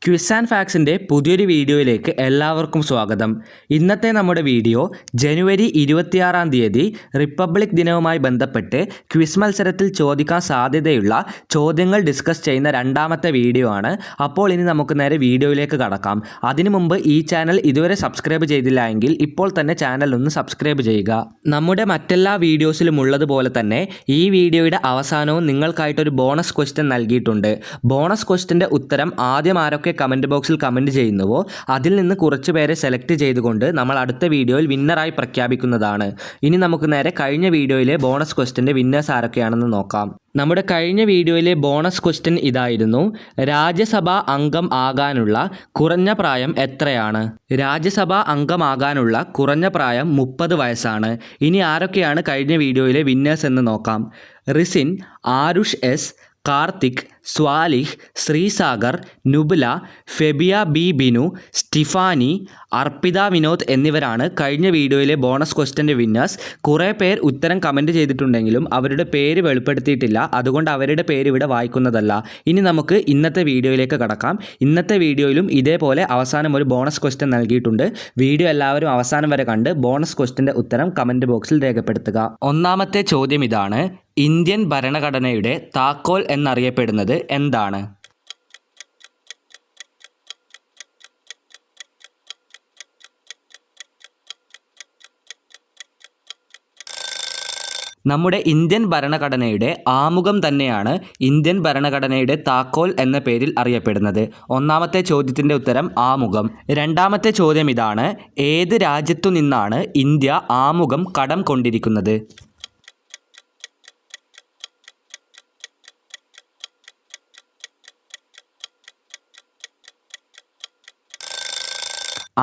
Quiz and ഫാക്സിൻ്റെ പുതിയൊരു വീഡിയോയിലേക്ക് എല്ലാവർക്കും സ്വാഗതം. ഇന്നത്തെ നമ്മുടെ വീഡിയോ ജനുവരി 26-ാം തീയതി റിപ്പബ്ലിക് ദിനവുമായി ബന്ധപ്പെട്ട് ക്വിസ് മത്സരത്തിൽ ചോദിക്കാൻ സാധ്യതയുള്ള ചോദ്യങ്ങൾ ഡിസ്കസ് ചെയ്യുന്ന രണ്ടാമത്തെ വീഡിയോ ആണ്. അപ്പോൾ ഇനി നമുക്ക് നേരെ വീഡിയോയിലേക്ക് കടക്കാം. അതിനു മുമ്പ് ഈ ചാനൽ ഇതുവരെ സബ്സ്ക്രൈബ് ചെയ്തില്ല എങ്കിൽ ഇപ്പോൾ തന്നെ ചാനൽ ഒന്ന് സബ്സ്ക്രൈബ് ചെയ്യുക. നമ്മുടെ മറ്റെല്ലാ വീഡിയോസിലും ഉള്ളതുപോലെ തന്നെ ഈ വീഡിയോയുടെ അവസാനവും നിങ്ങൾക്കായിട്ടൊരു ബോണസ് ക്വസ്റ്റ്യൻ നൽകിയിട്ടുണ്ട്. ബോണസ് ക്വസ്റ്റ്യൻ്റെ ഉത്തരം ആദ്യം ആരൊക്കെ കമൻറ്റ് ബോക്സിൽ കമൻറ്റ് ചെയ്യുന്നുവോ അതിൽ നിന്ന് കുറച്ച് പേരെ സെലക്ട് ചെയ്തുകൊണ്ട് നമ്മൾ അടുത്ത വീഡിയോയിൽ വിന്നറായി പ്രഖ്യാപിക്കുന്നതാണ്. ഇനി നമുക്ക് നേരെ കഴിഞ്ഞ വീഡിയോയിലെ ബോണസ് ക്വസ്റ്റ്യൻ്റെ വിന്നേഴ്സ് ആരൊക്കെയാണെന്ന് നോക്കാം. നമ്മുടെ കഴിഞ്ഞ വീഡിയോയിലെ ബോണസ് ക്വസ്റ്റ്യൻ ഇതായിരുന്നു: രാജ്യസഭാ അംഗം ആകാനുള്ള കുറഞ്ഞ പ്രായം എത്രയാണ്? രാജ്യസഭാ അംഗമാകാനുള്ള കുറഞ്ഞ പ്രായം 30 വയസ്സാണ്. ഇനി ആരൊക്കെയാണ് കഴിഞ്ഞ വീഡിയോയിലെ വിന്നേഴ്സ് എന്ന് നോക്കാം. Risin, Aarush S, Karthik, Swalih, Sreesagar, Nubila, Febia B Binu, Stephanie, Arpitha Vinod എന്നിവരാണ് കഴിഞ്ഞ വീഡിയോയിലെ ബോണസ് ക്വസ്റ്റ്യൻ്റെ വിന്നേഴ്സ്. കുറേ പേർ ഉത്തരം കമൻറ്റ് ചെയ്തിട്ടുണ്ടെങ്കിലും അവരുടെ പേര് വെളിപ്പെടുത്തിയിട്ടില്ല, അതുകൊണ്ട് അവരുടെ പേര് ഇവിടെ വായിക്കുന്നതല്ല. ഇനി നമുക്ക് ഇന്നത്തെ വീഡിയോയിലേക്ക് കടക്കാം. ഇന്നത്തെ വീഡിയോയിലും ഇതേപോലെ അവസാനം ഒരു ബോണസ് ക്വസ്റ്റ്യൻ നൽകിയിട്ടുണ്ട്. വീഡിയോ എല്ലാവരും അവസാനം വരെ കണ്ട് ബോണസ് ക്വസ്റ്റ്യൻ്റെ ഉത്തരം കമൻറ്റ് ബോക്സിൽ രേഖപ്പെടുത്തുക. ഒന്നാമത്തെ ചോദ്യം ഇതാണ്: ഇന്ത്യൻ ഭരണഘടനയുടെ താക്കോൽ എന്നറിയപ്പെടുന്നത് എന്താണ്? നമ്മുടെ ഇന്ത്യൻ ഭരണഘടനയുടെ ആമുഖം തന്നെയാണ് ഇന്ത്യൻ ഭരണഘടനയുടെ താക്കോൽ എന്ന പേരിൽ അറിയപ്പെടുന്നത്. ഒന്നാമത്തെ ചോദ്യത്തിൻ്റെ ഉത്തരം ആമുഖം. രണ്ടാമത്തെ ചോദ്യം ഇതാണ്: ഏത് രാജ്യത്തു നിന്നാണ് ഇന്ത്യ ആമുഖം കടം കൊണ്ടിരിക്കുന്നത്?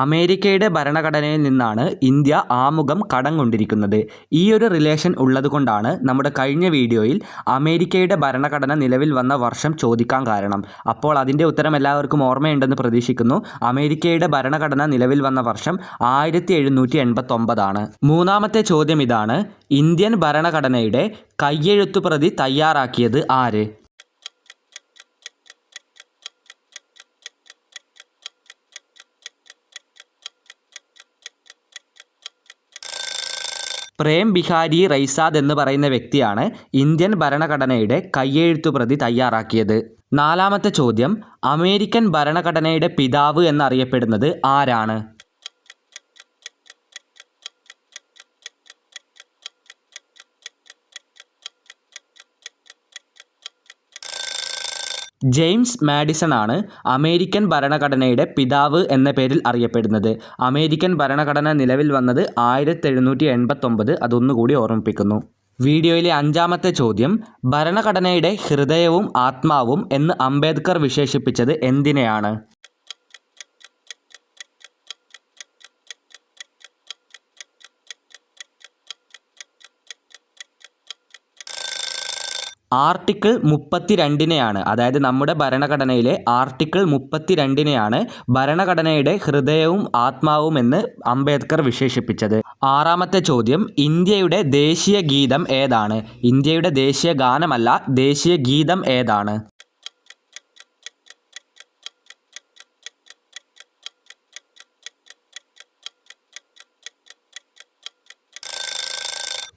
അമേരിക്കയുടെ ഭരണഘടനയിൽ നിന്നാണ് ഇന്ത്യ ആമുഖം കടം കൊണ്ടിരിക്കുന്നത്. ഈ ഒരു റിലേഷൻ ഉള്ളതുകൊണ്ടാണ് നമ്മുടെ കഴിഞ്ഞ വീഡിയോയിൽ അമേരിക്കയുടെ ഭരണഘടന നിലവിൽ വന്ന വർഷം ചോദിക്കാൻ കാരണം. അപ്പോൾ അതിൻ്റെ ഉത്തരം എല്ലാവർക്കും ഓർമ്മയുണ്ടെന്ന് പ്രതീക്ഷിക്കുന്നു. അമേരിക്കയുടെ ഭരണഘടന നിലവിൽ വന്ന വർഷം 1789 ആണ്. മൂന്നാമത്തെ ചോദ്യം ഇതാണ്: ഇന്ത്യൻ ഭരണഘടനയുടെ കയ്യെഴുത്തുപ്രതി തയ്യാറാക്കിയത് ആര്? പ്രേം ബിഹാരി റൈസാദ് എന്ന് പറയുന്ന വ്യക്തിയാണ് ഇന്ത്യൻ ഭരണഘടനയുടെ കയ്യെഴുത്തുപ്രതി തയ്യാറാക്കിയത്. നാലാമത്തെ ചോദ്യം: അമേരിക്കൻ ഭരണഘടനയുടെ പിതാവ് എന്നറിയപ്പെടുന്നത് ആരാണ്? ജെയിംസ് മാഡിസൺ ആണ് അമേരിക്കൻ ഭരണഘടനയുടെ പിതാവ് എന്ന പേരിൽ അറിയപ്പെടുന്നത്. അമേരിക്കൻ ഭരണഘടന നിലവിൽ വന്നത് 1789, അതൊന്നുകൂടി ഓർമ്മിപ്പിക്കുന്നു. വീഡിയോയിലെ അഞ്ചാമത്തെ ചോദ്യം: ഭരണഘടനയുടെ ഹൃദയവും ആത്മാവും എന്ന് അംബേദ്കർ വിശേഷിപ്പിച്ചത് എന്തിനെയാണ്? ആർട്ടിക്കിൾ 32-നെയാണ്, അതായത് നമ്മുടെ ഭരണഘടനയിലെ ആർട്ടിക്കിൾ 32-നെയാണ് ഭരണഘടനയുടെ ഹൃദയവും ആത്മാവും എന്ന് അംബേദ്കർ വിശേഷിപ്പിച്ചത്. ആറാമത്തെ ചോദ്യം: ഇന്ത്യയുടെ ദേശീയ ഗീതം ഏതാണ്? ഇന്ത്യയുടെ ദേശീയ ഗാനമല്ല, ദേശീയ ഗീതം ഏതാണ്?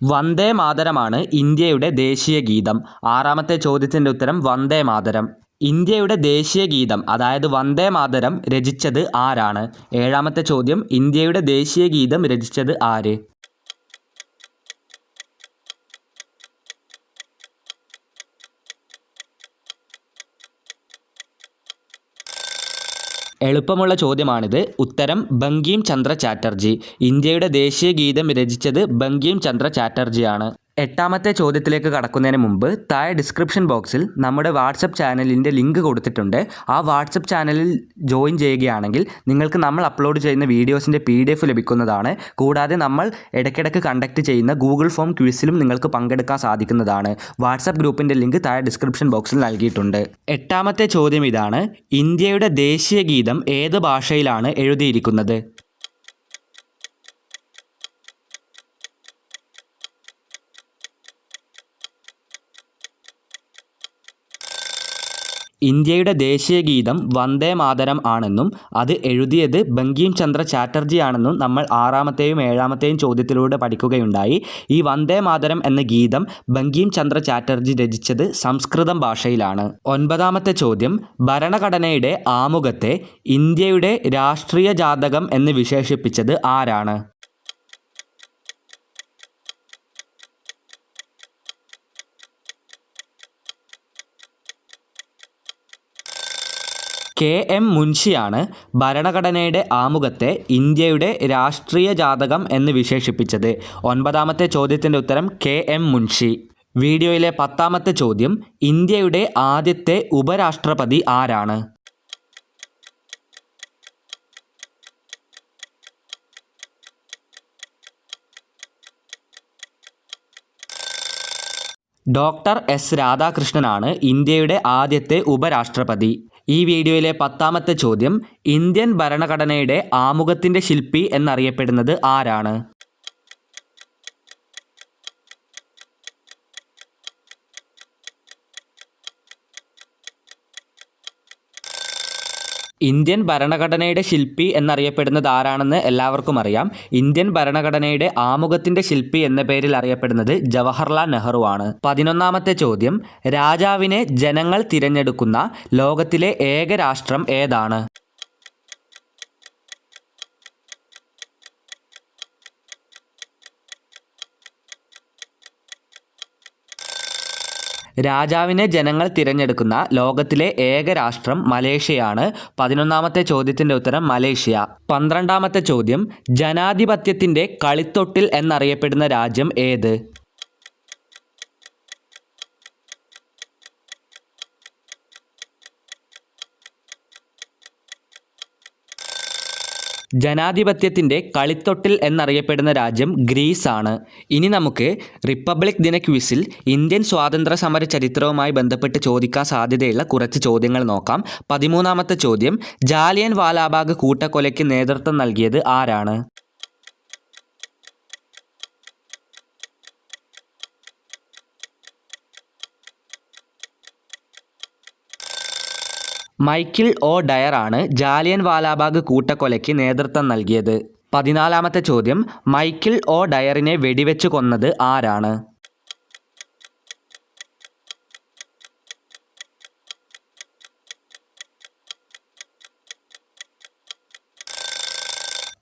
വന്ദേ മാതരമാണ് ഇന്ത്യയുടെ ദേശീയ ഗീതം. ആറാമത്തെ ചോദ്യത്തിൻ്റെ ഉത്തരം വന്ദേ മാതരം. ഇന്ത്യയുടെ ദേശീയ ഗീതം അതായത് വന്ദേ മാതരം രചിച്ചത് ആരാണ്? ഏഴാമത്തെ ചോദ്യം: ഇന്ത്യയുടെ ദേശീയ ഗീതം രചിച്ചത് ആര്? എളുപ്പമുള്ള ചോദ്യമാണിത്. ഉത്തരം ബങ്കിം ചന്ദ്ര ചാറ്റർജി. ഇന്ത്യയുടെ ദേശീയ ഗീതം രചിച്ചത് ബങ്കിം ചന്ദ്ര ചാറ്റർജിയാണ്. എട്ടാമത്തെ ചോദ്യത്തിലേക്ക് കടക്കുന്നതിന് മുമ്പ് താഴെ ഡിസ്ക്രിപ്ഷൻ ബോക്സിൽ നമ്മുടെ വാട്സപ്പ് ചാനലിൻ്റെ ലിങ്ക് കൊടുത്തിട്ടുണ്ട്. ആ വാട്സപ്പ് ചാനലിൽ ജോയിൻ ചെയ്യുകയാണെങ്കിൽ നിങ്ങൾക്ക് നമ്മൾ അപ്ലോഡ് ചെയ്യുന്ന വീഡിയോസിൻ്റെ PDF ലഭിക്കുന്നതാണ്. കൂടാതെ നമ്മൾ ഇടയ്ക്കിടയ്ക്ക് കണ്ടക്ട് ചെയ്യുന്ന ഗൂഗിൾ ഫോം ക്വിസിലും നിങ്ങൾക്ക് പങ്കെടുക്കാൻ സാധിക്കുന്നതാണ്. വാട്സപ്പ് ഗ്രൂപ്പിൻ്റെ ലിങ്ക് താഴെ ഡിസ്ക്രിപ്ഷൻ ബോക്സിൽ നൽകിയിട്ടുണ്ട്. എട്ടാമത്തെ ചോദ്യം ഇതാണ്: ഇന്ത്യയുടെ ദേശീയ ഗീതം ഏത് ഭാഷയിലാണ് എഴുതിയിരിക്കുന്നത്? ഇന്ത്യയുടെ ദേശീയ ഗീതം വന്ദേ മാതരം ആണെന്നും അത് എഴുതിയത് ബങ്കിം ചന്ദ്ര ചാറ്റർജി ആണെന്നും നമ്മൾ 6ാമത്തെയും 7ാമത്തെയും ചോദ്യത്തിലൂടെ പഠിക്കുകയുണ്ടായി. ഈ വന്ദേ മാതരം എന്ന ഗീതം ബങ്കിം ചന്ദ്ര ചാറ്റർജി രചിച്ചത് സംസ്കൃതം ഭാഷയിലാണ്. 9ാമത്തെ ചോദ്യം, ഭരണഘടനയുടെ ആമുഖത്തെ ഇന്ത്യയുടെ രാഷ്ട്രീയ ജാതകം എന്ന് വിശേഷിപ്പിച്ചത് ആരാണ്? KM മുൻഷിയാണ് ഭരണഘടനയുടെ ആമുഖത്തെ ഇന്ത്യയുടെ രാഷ്ട്രീയ ജാതകം എന്ന് വിശേഷിപ്പിച്ചത്. 9ാമത്തെ ചോദ്യത്തിൻ്റെ ഉത്തരം KM മുൻഷി. വീഡിയോയിലെ 10ാമത്തെ ചോദ്യം, ഇന്ത്യയുടെ ആദ്യത്തെ ഉപരാഷ്ട്രപതി ആരാണ്? Doctor S. രാധാകൃഷ്ണനാണ് ഇന്ത്യയുടെ ആദ്യത്തെ ഉപരാഷ്ട്രപതി. ഈ വീഡിയോയിലെ 10ാമത്തെ ചോദ്യം, ഇന്ത്യൻ ഭരണഘടനയുടെ ആമുഖത്തിൻ്റെ ശില്പി എന്നറിയപ്പെടുന്നത് ആരാണ്? ഇന്ത്യൻ ഭരണഘടനയുടെ ശില്പി എന്നറിയപ്പെടുന്നത് ആരാണെന്ന് എല്ലാവർക്കും അറിയാം. ഇന്ത്യൻ ഭരണഘടനയുടെ ആമുഖത്തിൻ്റെ ശില്പി എന്ന പേരിൽ അറിയപ്പെടുന്നത് ജവഹർലാൽ നെഹ്റു ആണ്. 11ാമത്തെ ചോദ്യം, രാജാവിനെ ജനങ്ങൾ തിരഞ്ഞെടുക്കുന്ന ലോകത്തിലെ ഏക രാഷ്ട്രം ഏതാണ്? രാജാവിനെ ജനങ്ങൾ തിരഞ്ഞെടുക്കുന്ന ലോകത്തിലെ ഏക രാഷ്ട്രം മലേഷ്യയാണ്. 11ാമത്തെ ചോദ്യത്തിൻ്റെ ഉത്തരം മലേഷ്യ. 12ാമത്തെ ചോദ്യം, ജനാധിപത്യത്തിൻ്റെ കളിത്തൊട്ടിൽ എന്നറിയപ്പെടുന്ന രാജ്യം ഏത്? ജനാധിപത്യത്തിൻ്റെ കളിത്തൊട്ടിൽ എന്നറിയപ്പെടുന്ന രാജ്യം ഗ്രീസ് ആണ്. ഇനി നമുക്ക് റിപ്പബ്ലിക് ദിന ക്വിസിൽ ഇന്ത്യൻ സ്വാതന്ത്ര്യ സമര ചരിത്രവുമായി ബന്ധപ്പെട്ട് ചോദിക്കാൻ സാധ്യതയുള്ള കുറച്ച് ചോദ്യങ്ങൾ നോക്കാം. 13ാമത്തെ ചോദ്യം, ജാലിയൻ വാലാബാഗ് കൂട്ടക്കൊലയ്ക്ക് നേതൃത്വം നൽകിയത് ആരാണ്? മൈക്കിൾ ഒ ഡയർ ആണ് ജാലിയൻ വാലാബാഗ് കൂട്ടക്കൊലയ്ക്ക് നേതൃത്വം നൽകിയത്. 14ാമത്തെ ചോദ്യം, മൈക്കിൾ ഒ ഡയറിനെ വെടിവെച്ച് കൊന്നത് ആരാണ്?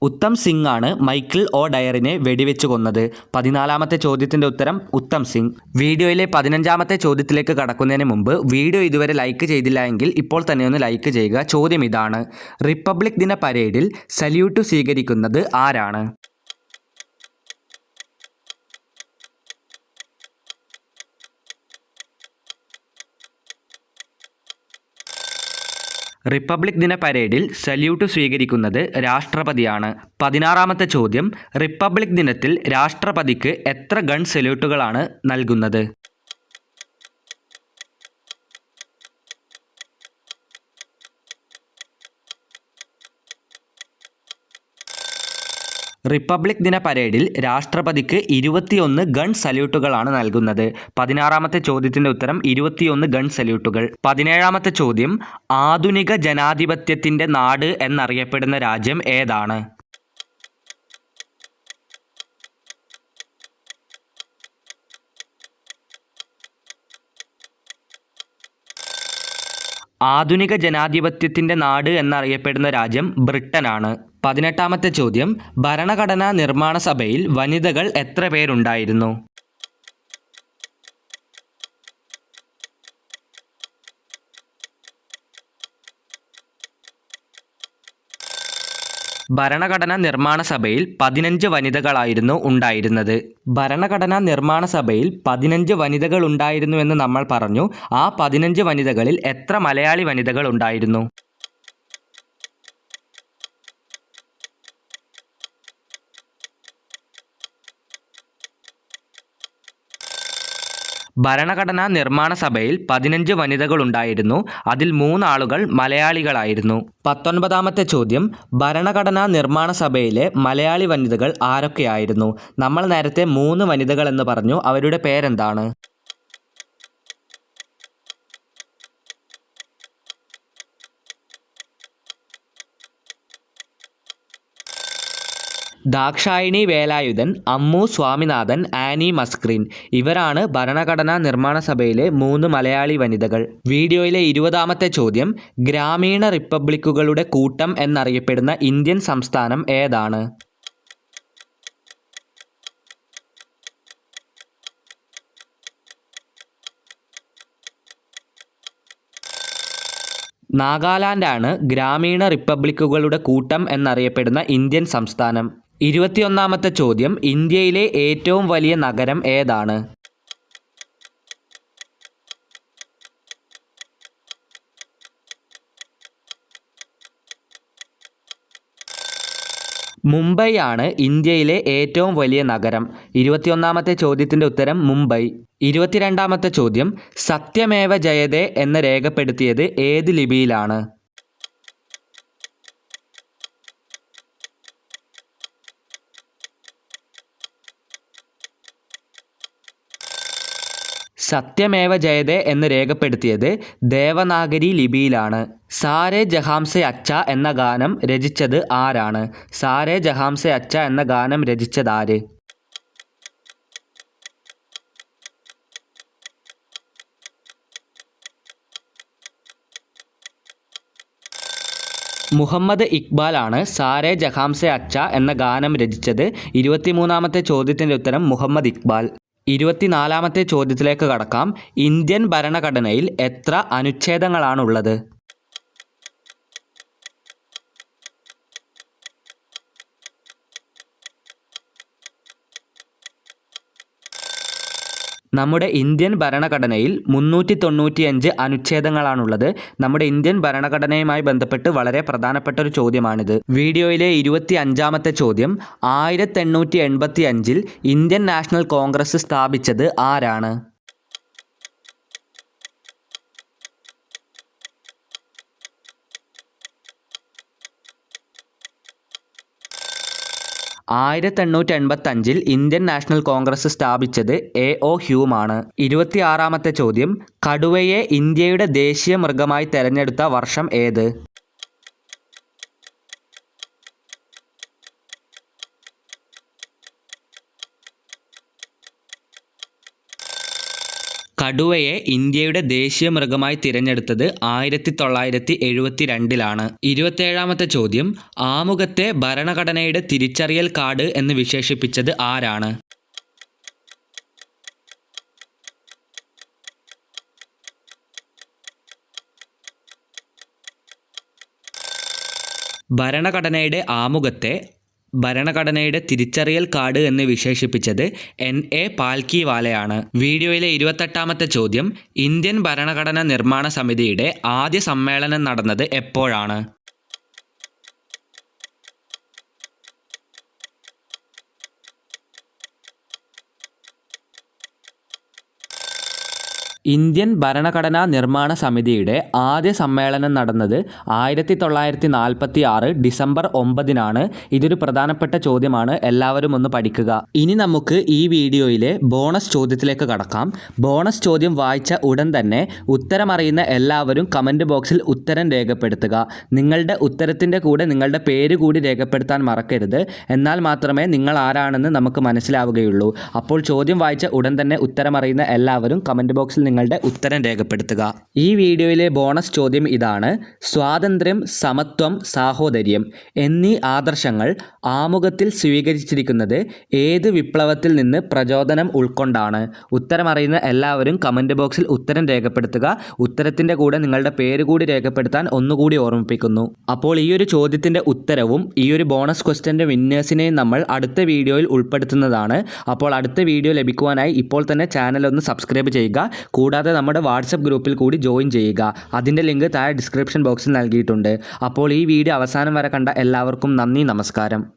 ഉത്തം സിംഗ് ആണ് മൈക്കിൾ ഒ ഡയറിനെ വെടിവെച്ച് കൊന്നത്. 14ാമത്തെ ചോദ്യത്തിൻ്റെ ഉത്തരം ഉത്തം സിംഗ്. വീഡിയോയിലെ 15ാമത്തെ ചോദ്യത്തിലേക്ക് കടക്കുന്നതിന് മുമ്പ് വീഡിയോ ഇതുവരെ ലൈക്ക് ചെയ്തില്ല എങ്കിൽ ഇപ്പോൾ തന്നെ ഒന്ന് ലൈക്ക് ചെയ്യുക. ചോദ്യം ഇതാണ്, റിപ്പബ്ലിക് ദിന പരേഡിൽ സല്യൂട്ട് സ്വീകരിക്കുന്നത് ആരാണ്? റിപ്പബ്ലിക് ദിന പരേഡിൽ സല്യൂട്ട് സ്വീകരിക്കുന്നത് രാഷ്ട്രപതിയാണ്. 16ാമത്തെ ചോദ്യം, റിപ്പബ്ലിക് ദിനത്തിൽ രാഷ്ട്രപതിക്ക് എത്ര ഗൺ സല്യൂട്ടുകളാണ് നൽകുന്നത്? റിപ്പബ്ലിക് ദിന പരേഡിൽ രാഷ്ട്രപതിക്ക് 21 ഗൺ സല്യൂട്ടുകളാണ് നൽകുന്നത്. 16ാമത്തെ ചോദ്യത്തിൻ്റെ ഉത്തരം 21 ഗൺ സല്യൂട്ടുകൾ. 17ാമത്തെ ചോദ്യം, ആധുനിക ജനാധിപത്യത്തിൻ്റെ നാട് എന്നറിയപ്പെടുന്ന രാജ്യം ഏതാണ്? ആധുനിക ജനാധിപത്യത്തിൻ്റെ നാട് എന്നറിയപ്പെടുന്ന രാജ്യം ബ്രിട്ടനാണ്. 18ാമത്തെ ചോദ്യം, ഭരണഘടനാ നിർമ്മാണ സഭയിൽ വനിതകൾ എത്ര പേരുണ്ടായിരുന്നു? ഭരണഘടനാ നിർമ്മാണ സഭയിൽ 15 വനിതകളായിരുന്നു ഉണ്ടായിരുന്നത്. ഭരണഘടനാ നിർമ്മാണ സഭയിൽ 15 വനിതകൾ ഉണ്ടായിരുന്നുവെന്ന് നമ്മൾ പറഞ്ഞു. ആ 15 വനിതകളിൽ എത്ര മലയാളി വനിതകൾ ഉണ്ടായിരുന്നു? ഭരണഘടനാ നിർമ്മാണ സഭയിൽ 15 വനിതകളുണ്ടായിരുന്നു. അതിൽ 3 ആളുകൾ മലയാളികളായിരുന്നു. 19ാമത്തെ ചോദ്യം, ഭരണഘടനാ നിർമ്മാണ സഭയിലെ മലയാളി വനിതകൾ ആരൊക്കെയായിരുന്നു? നമ്മൾ നേരത്തെ 3 വനിതകൾ എന്ന് പറഞ്ഞു. അവരുടെ പേരെന്താണ്? ദാക്ഷായണി വേലായുധൻ, അമ്മു സ്വാമിനാഥൻ, ആനി മസ്ക്രീൻ ഇവരാണ് ഭരണഘടനാ നിർമ്മാണ സഭയിലെ 3 മലയാളി വനിതകൾ. വീഡിയോയിലെ 20ാമത്തെ ചോദ്യം, ഗ്രാമീണ റിപ്പബ്ലിക്കുകളുടെ കൂട്ടം എന്നറിയപ്പെടുന്ന ഇന്ത്യൻ സംസ്ഥാനം ഏതാണ്? നാഗാലാൻഡാണ് ഗ്രാമീണ റിപ്പബ്ലിക്കുകളുടെ കൂട്ടം എന്നറിയപ്പെടുന്ന ഇന്ത്യൻ സംസ്ഥാനം. 21ാമത്തെ ചോദ്യം, ഇന്ത്യയിലെ ഏറ്റവും വലിയ നഗരം ഏതാണ്? മുംബൈ ആണ് ഇന്ത്യയിലെ ഏറ്റവും വലിയ നഗരം. 21ാമത്തെ ചോദ്യത്തിൻ്റെ ഉത്തരം മുംബൈ. 22ാമത്തെ ചോദ്യം, സത്യമേവ ജയതേ എന്ന് രേഖപ്പെടുത്തിയത് ഏത് ലിപിയിലാണ്? സത്യമേവ ജയതേ എന്ന് രേഖപ്പെടുത്തിയത് ദേവനാഗരി ലിപിയിലാണ്. സാരേ ജഹാംസെ അച്ഛ എന്ന ഗാനം രചിച്ചത് ആരാണ്? സാരേ ജഹാംസെ അച്ഛ എന്ന ഗാനം രചിച്ചതാര്? മുഹമ്മദ് ഇക്ബാൽ ആണ് സാരേ ജഹാംസെ അച്ഛ എന്ന ഗാനം രചിച്ചത്. 23ാമത്തെ ചോദ്യത്തിൻ്റെ ഉത്തരം മുഹമ്മദ് ഇക്ബാൽ. 24ാമത്തെ ചോദ്യത്തിലേക്ക് കടക്കാം. ഇന്ത്യൻ ഭരണഘടനയിൽ എത്ര അനുച്ഛേദങ്ങളാണുള്ളത്? നമ്മുടെ ഇന്ത്യൻ ഭരണഘടനയിൽ 395 അനുച്ഛേദങ്ങളാണുള്ളത്. നമ്മുടെ ഇന്ത്യൻ ഭരണഘടനയുമായി ബന്ധപ്പെട്ട് വളരെ പ്രധാനപ്പെട്ട ഒരു ചോദ്യമാണിത്. വീഡിയോയിലെ 25ാമത്തെ ചോദ്യം, 1885 ഇന്ത്യൻ നാഷണൽ കോൺഗ്രസ് സ്ഥാപിച്ചത് ആരാണ്? ഇന്ത്യൻ നാഷണൽ കോൺഗ്രസ് സ്ഥാപിച്ചത് A.O. ഹ്യൂമാണ്. 26ാമത്തെ ചോദ്യം, കടുവയെ ഇന്ത്യയുടെ ദേശീയ മൃഗമായി തെരഞ്ഞെടുത്ത വർഷം ഏത്? കടുവയെ ഇന്ത്യയുടെ ദേശീയ മൃഗമായി തിരഞ്ഞെടുത്തത് 1972 27ാമത്തെ ചോദ്യം, ആമുഖത്തെ ഭരണഘടനയുടെ തിരിച്ചറിയൽ കാർഡ് എന്ന് വിശേഷിപ്പിച്ചത് ആരാണ്? ഭരണഘടനയുടെ ആമുഖത്തെ ഭരണഘടനയുടെ തിരിച്ചറിയൽ കാർഡ് എന്ന് വിശേഷിപ്പിച്ചത് N.A. പാൽക്കിവാലയാണ്. വീഡിയോയിലെ 28ാമത്തെ ചോദ്യം, ഇന്ത്യൻ ഭരണഘടനാ നിർമ്മാണ സമിതിയുടെ ആദ്യ സമ്മേളനം നടന്നത് എപ്പോഴാണ്? ഇന്ത്യൻ ഭരണഘടനാ നിർമ്മാണ സമിതിയുടെ ആദ്യ സമ്മേളനം നടന്നത് 1946 ഡിസംബർ 9 ഇതൊരു പ്രധാനപ്പെട്ട ചോദ്യമാണ്, എല്ലാവരും ഒന്ന് പഠിക്കുക. ഇനി നമുക്ക് ഈ വീഡിയോയിലെ ബോണസ് ചോദ്യത്തിലേക്ക് കടക്കാം. ബോണസ് ചോദ്യം വായിച്ച ഉടൻ തന്നെ ഉത്തരമറിയുന്ന എല്ലാവരും കമൻറ്റ് ബോക്സിൽ ഉത്തരം രേഖപ്പെടുത്തുക. നിങ്ങളുടെ ഉത്തരത്തിൻ്റെ കൂടെ നിങ്ങളുടെ പേര് കൂടി രേഖപ്പെടുത്താൻ മറക്കരുത്. എന്നാൽ മാത്രമേ നിങ്ങൾ ആരാണെന്ന് നമുക്ക് മനസ്സിലാവുകയുള്ളൂ. അപ്പോൾ ചോദ്യം വായിച്ച ഉടൻ തന്നെ ഉത്തരമറിയുന്ന എല്ലാവരും കമൻറ്റ് ബോക്സിൽ നിങ്ങളുടെ ഉത്തരം രേഖപ്പെടുത്തുക. ഈ വീഡിയോയിലെ ബോണസ് ചോദ്യം ഇതാണ്. സ്വാതന്ത്ര്യം, സമത്വം, സാഹോദര്യം എന്നീ ആദർശങ്ങൾ ആമുഖത്തിൽ സ്വീകരിച്ചിരിക്കുന്നത് ഏത് വിപ്ലവത്തിൽ നിന്ന് പ്രചോദനം ഉൾക്കൊണ്ടാണ്? ഉത്തരമറിയുന്ന എല്ലാവരും കമൻറ്റ് ബോക്സിൽ ഉത്തരം രേഖപ്പെടുത്തുക. ഉത്തരത്തിൻ്റെ കൂടെ നിങ്ങളുടെ പേര് കൂടി രേഖപ്പെടുത്താൻ ഒന്നുകൂടി ഓർമ്മിപ്പിക്കുന്നു. അപ്പോൾ ഈ ഒരു ചോദ്യത്തിൻ്റെ ഉത്തരവും ഈ ഒരു ബോണസ് ക്വസ്റ്റ്യൻ്റെ വിന്നേഴ്സിനെയും നമ്മൾ അടുത്ത വീഡിയോയിൽ ഉൾപ്പെടുത്തുന്നതാണ്. അപ്പോൾ അടുത്ത വീഡിയോ ലഭിക്കുവാനായി ഇപ്പോൾ തന്നെ ചാനൽ ഒന്ന് സബ്സ്ക്രൈബ് ചെയ്യുക. കൂടാതെ നമ്മുടെ വാട്സപ്പ് ഗ്രൂപ്പിൽ കൂടി ജോയിൻ ചെയ്യുക. അതിൻ്റെ ലിങ്ക് താഴെ ഡിസ്ക്രിപ്ഷൻ ബോക്സിൽ നൽകിയിട്ടുണ്ട്. അപ്പോൾ ഈ വീഡിയോ അവസാനം വരെ കണ്ട എല്ലാവർക്കും നന്ദി, നമസ്കാരം.